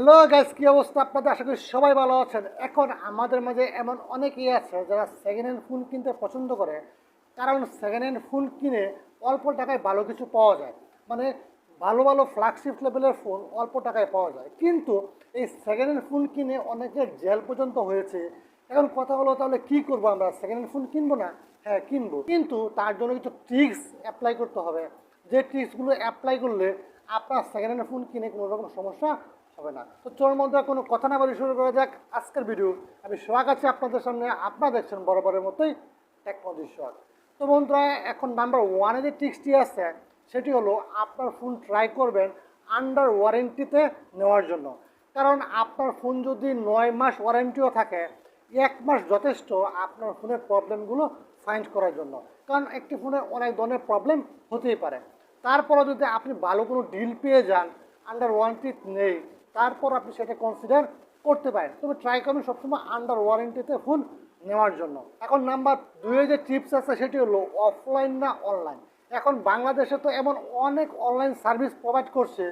Hello guys, কি অবস্থা আপনাদের? আশা করি সবাই ভালো আছেন। এখন আমাদের মাঝে এমন অনেকেই আছে যারা সেকেন্ড হ্যান্ড ফোন কিনতে পছন্দ করে, কারণ সেকেন্ড হ্যান্ড ফোন কিনে অল্প টাকায় ভালো কিছু পাওয়া যায়। মানে ভালো ভালো ফ্ল্যাগশিপ লেভেলের ফোন অল্প টাকায় পাওয়া যায়। কিন্তু এই সেকেন্ড হ্যান্ড ফোন কিনে অনেকের জেল পর্যন্ত হয়েছে। এখন কথা হলো, তাহলে কি করবো? আমরা সেকেন্ড হ্যান্ড ফোন কিনবো না? হ্যাঁ, কিনবো, কিন্তু তার জন্য কিছু ট্রিক্স অ্যাপ্লাই করতে হবে। যে ট্রিক্সগুলো অ্যাপ্লাই করলে আপনার সেকেন্ড হ্যান্ড ফোন কিনে কোনো রকম সমস্যা হবে না। তো চোর মধ্যে কোনো কথা না বলে শুরু করা যাক আজকের ভিডিও। আমি সোহাগ আছি আপনাদের সামনে, আপনারা দেখছেন বরাবরের মতোই টেকনোলজি সোহাগ। তো বন্ধুরা, এখন নাম্বার ওয়ানে যে ট্রিক্সটি আছে সেটি হলো আপনার ফোন ট্রাই করবেন আন্ডার ওয়ারেন্টিতে নেওয়ার জন্য। কারণ আপনার ফোন যদি 9 মাস ওয়ারেন্টিও থাকে, 1 মাস যথেষ্ট আপনার ফোনের প্রবলেমগুলো ফাইন্ড করার জন্য। কারণ একটি ফোনের অনেক ধরনের প্রবলেম হতেই পারে। তারপরে যদি আপনি ভালো কোনো ডিল পেয়ে যান, আন্ডার ওয়ারেন্টি নেই, তারপর আপনি সেটা কনসিডার করতে পারেন। তবে ট্রাই করবেন সবসময় আন্ডার ওয়ারেন্টিতে ফোন নেওয়ার জন্য। এখন নাম্বার 2 যে টিপস আছে সেটি হলো অফলাইন না অনলাইন। এখন বাংলাদেশে তো এমন অনেক অনলাইন সার্ভিস প্রোভাইড করছে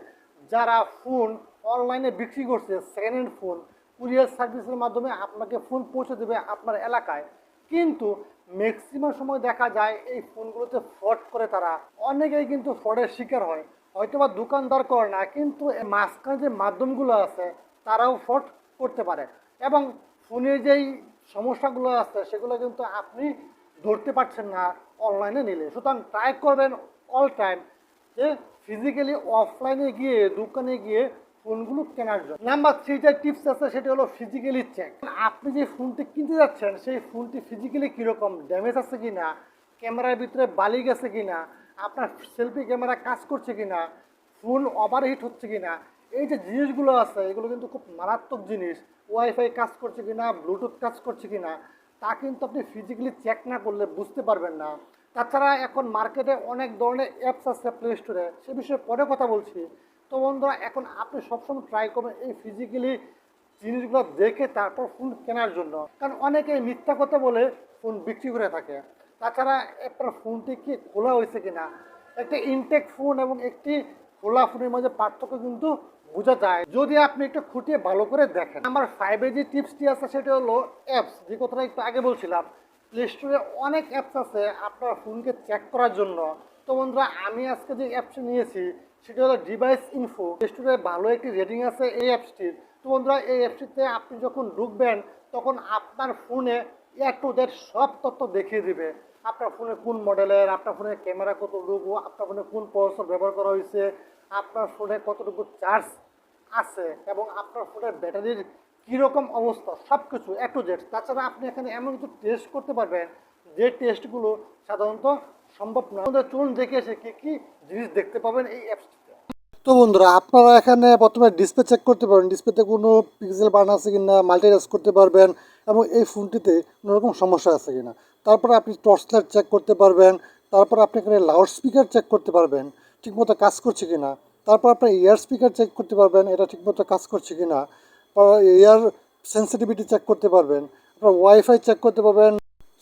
যারা ফোন অনলাইনে বিক্রি করছে। সেকেন্ড হ্যান্ড ফোন কুরিয়ার সার্ভিসের মাধ্যমে আপনাকে ফোন পৌঁছে দেবে আপনার এলাকায়। কিন্তু ম্যাক্সিমাম সময় দেখা যায় এই ফোনগুলোতে ফ্রড করে তারা। অনেকেই কিন্তু ফ্রডের শিকার হয়। হয়তোবা দোকানদার করে না, কিন্তু মাঝখানে যে মাধ্যমগুলো আছে তারাও ফ্রড করতে পারে। এবং ফোনের যেই সমস্যাগুলো আছে সেগুলো কিন্তু আপনি ধরতে পারছেন না অনলাইনে নিলে। সুতরাং ট্রাই করবেন অল টাইম যে ফিজিক্যালি অফলাইনে গিয়ে দোকানে গিয়ে ফোনগুলো কেনার জন্য। নাম্বার 3 যে টিপস আছে সেটা হলো ফিজিক্যালি চেক। আপনি যে ফোনটি কিনতে যাচ্ছেন সেই ফোনটি ফিজিক্যালি কীরকম, ড্যামেজ আছে কি না, ক্যামেরার ভিতরে বালি গেছে কি না, আপনার সেলফি ক্যামেরা কাজ করছে কি না, ফোন ওভারহিট হচ্ছে কি না, এই যে জিনিসগুলো আছে এগুলো কিন্তু খুব মারাত্মক জিনিস। ওয়াইফাই কাজ করছে কি না, ব্লুটুথ কাজ করছে কি না, তা কিন্তু আপনি ফিজিক্যালি চেক না করলে বুঝতে পারবেন না। তাছাড়া এখন মার্কেটে অনেক ধরনের অ্যাপস আছে প্লে স্টোরে, সে বিষয়ে পরে কথা বলছি। তো বন্ধুরা, এখন আপনি সবসময় ট্রাই করবেন এই ফিজিক্যালি জিনিসগুলো দেখে তারপর ফোন কেনার জন্য। কারণ অনেকে মিথ্যা কথা বলে ফোন বিক্রি করে থাকে। তাছাড়া আপনার ফোনটি কি খোলা হয়েছে কিনা, একটা ইনটেক ফোন এবং একটি খোলা ফোনের মাঝে পার্থক্য কিন্তু বোঝা যায় যদি আপনি একটু খুঁটিয়ে ভালো করে দেখেন। আমার 5 যে টিপসটি আছে সেটা হলো অ্যাপস, যে কথাটা একটু আগে বলছিলাম। প্লে স্টোরে অনেক অ্যাপস আছে আপনার ফোনকে চেক করার জন্য। তো বন্ধুরা, আমি আজকে যে অ্যাপসটি নিয়েছি সেটা হলো ডিভাইস ইনফো। প্লে স্টোরে ভালো একটি রেটিং আছে এই অ্যাপসটির। তো বন্ধুরা, এই অ্যাপসটিতে আপনি যখন ঢুকবেন তখন আপনার ফোনে এ টু জেড সব তথ্য দেখিয়ে দিবে। আপনার ফোনে কোন মডেলের, আপনার ফোনের ক্যামেরা কতটুকু, আপনার ফোনে কোন প্রসেসর ব্যবহার করা হয়েছে, আপনার ফোনে কতটুকু চার্জ আছে এবং আপনার ফোনের ব্যাটারির কীরকম অবস্থা, সব কিছু এ টু জেড। তাছাড়া আপনি এখানে এমন কিছু টেস্ট করতে পারবেন যে টেস্টগুলো সাধারণত সম্ভব না। চলুন দেখে এসে কী কী জিনিস দেখতে পাবেন এই অ্যাপসটিতে। তো বন্ধুরা, আপনারা এখানে প্রথমে ডিসপ্লে চেক করতে পারবেন, ডিসপ্লেতে কোনো পিক্সেল বার্ন আছে কিনা, মাল্টিটাস্ক করতে পারবেন এবং এই ফোনটিতে কোনো রকম সমস্যা আছে কিনা। তারপরে আপনি টর্চ লাইট চেক করতে পারবেন। তারপর আপনি এখানে লাউড স্পিকার চেক করতে পারবেন ঠিকমতো কাজ করছে কিনা। তারপর আপনার ইয়ার স্পিকার চেক করতে পারবেন এটা ঠিকমতো কাজ করছে কিনা। ইয়ার সেন্সিটিভিটি চেক করতে পারবেন। আপনার ওয়াইফাই চেক করতে পারবেন,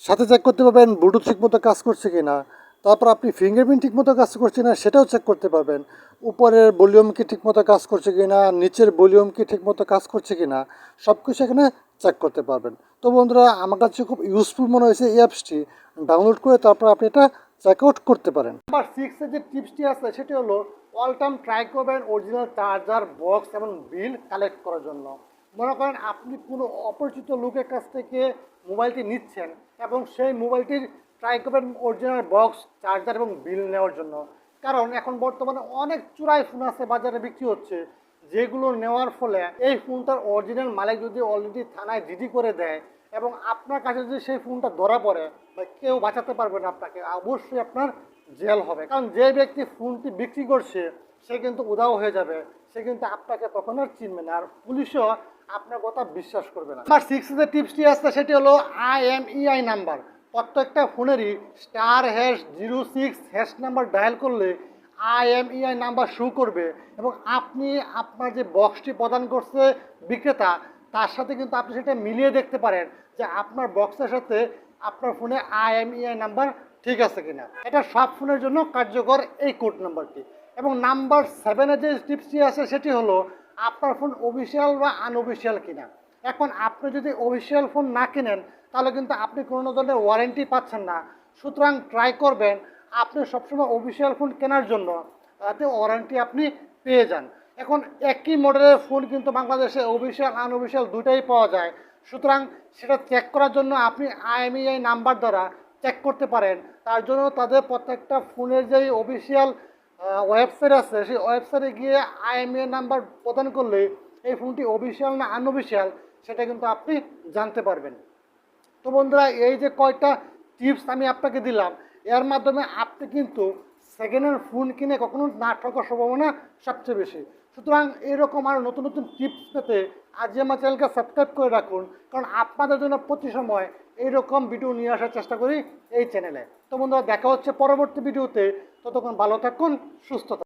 সাথে চেক করতে পারবেন ব্লুটুথ ঠিকমতো কাজ করছে কিনা। তারপর আপনি ফিঙ্গারপ্রিন্ট ঠিকমতো কাজ করছে না সেটাও চেক করতে পারবেন। উপরের ভলিউম কি ঠিকমতো কাজ করছে কিনা, নিচের ভলিউম কি ঠিকমতো কাজ করছে কিনা, সব কিছু এখানে চেক করতে পারবেন। তো বন্ধুরা, আমার কাছে খুব ইউজফুল মনে হয়েছে এই অ্যাপসটি। ডাউনলোড করে তারপর আপনি এটা চেক আউট করতে পারেন। নাম্বার 6 যে টিপসটি আছে সেটি হলো অল টাইম ট্রাই করবেন অরিজিনাল চার্জার বক্স এবং বিল কালেক্ট করার জন্য। মনে করেন আপনি কোনো অপরিচিত লোকের কাছ থেকে মোবাইলটি নিচ্ছেন এবং সেই মোবাইলটির ট্রাই করবেন অরিজিনাল বক্স, চার্জার এবং বিল নেওয়ার জন্য। কারণ এখন বর্তমানে অনেক চোরাই ফোন আছে বাজারে বিক্রি হচ্ছে, যেগুলো নেওয়ার ফলে এই ফোনটার অরিজিনাল মালিক যদি অলরেডি থানায় জিডি করে দেয় এবং আপনার কাছে যদি সেই ফোনটা ধরা পড়ে, কেউ বাঁচাতে পারবে না আপনাকে, অবশ্যই আপনার জেল হবে। কারণ যে ব্যক্তি ফোনটি বিক্রি করছে সে কিন্তু উধাও হয়ে যাবে, সে কিন্তু আপনাকে তখন আর চিনবে না, আর পুলিশও আপনার কথা বিশ্বাস করবে না। নাম্বার 6 যে টিপসটি আছে সেটি হলো IMEI নাম্বার। প্রত্যেকটা ফোনেরই *#06# নাম্বার ডায়াল করলে IMEI নাম্বার শো করবে এবং আপনি আপনার যে বক্সটি প্রদান করছে বিক্রেতা তার সাথে কিন্তু আপনি সেটা মিলিয়ে দেখতে পারেন যে আপনার বক্সের সাথে আপনার ফোনে IMEI নাম্বার ঠিক আছে কিনা। এটা সব ফোনের জন্য কার্যকর এই কোড নাম্বারটি। এবং নাম্বার 7 যে টিপসটি আছে সেটি হলো আপনার ফোন অফিসিয়াল বা আনঅফিসিয়াল কিনা। এখন আপনি যদি অফিসিয়াল ফোন না কিনেন তাহলে কিন্তু আপনি কোনো ধরনের ওয়ারেন্টি পাচ্ছেন না। সুতরাং ট্রাই করবেন আপনি সবসময় অফিসিয়াল ফোন কেনার জন্য, তাতে ওয়ারেন্টি আপনি পেয়ে যান। এখন একই মডেলের ফোন কিন্তু বাংলাদেশে অফিসিয়াল আনঅফিসিয়াল দুটাই পাওয়া যায়। সুতরাং সেটা চেক করার জন্য আপনি আইএমইআই নাম্বার দ্বারা চেক করতে পারেন। তার জন্য তাদের প্রত্যেকটা ফোনের যেই অফিসিয়াল ওয়েবসাইট আছে সেই ওয়েবসাইটে গিয়ে আইএমইআই নাম্বার প্রদান করলে এই ফোনটি অফিসিয়াল না আনঅফিসিয়াল সেটা কিন্তু আপনি জানতে পারবেন। তো বন্ধুরা, এই যে কয়টা টিপস আমি আপনাকে দিলাম, এর মাধ্যমে আপনি কিন্তু সেকেন্ড হ্যান্ড ফোন কিনে কখনো না ঠকার সম্ভাবনা সবচেয়ে বেশি। সুতরাং এরকম আরও নতুন নতুন টিপস পেতে আজই আমার চ্যানেলকে সাবস্ক্রাইব করে রাখুন, কারণ আপনাদের জন্য প্রতি সময় এইরকম ভিডিও নিয়ে আসার চেষ্টা করি এই চ্যানেলে। তো বন্ধুরা, দেখা হচ্ছে পরবর্তী ভিডিওতে। ততক্ষণ ভালো থাকুন, সুস্থ থাকুন।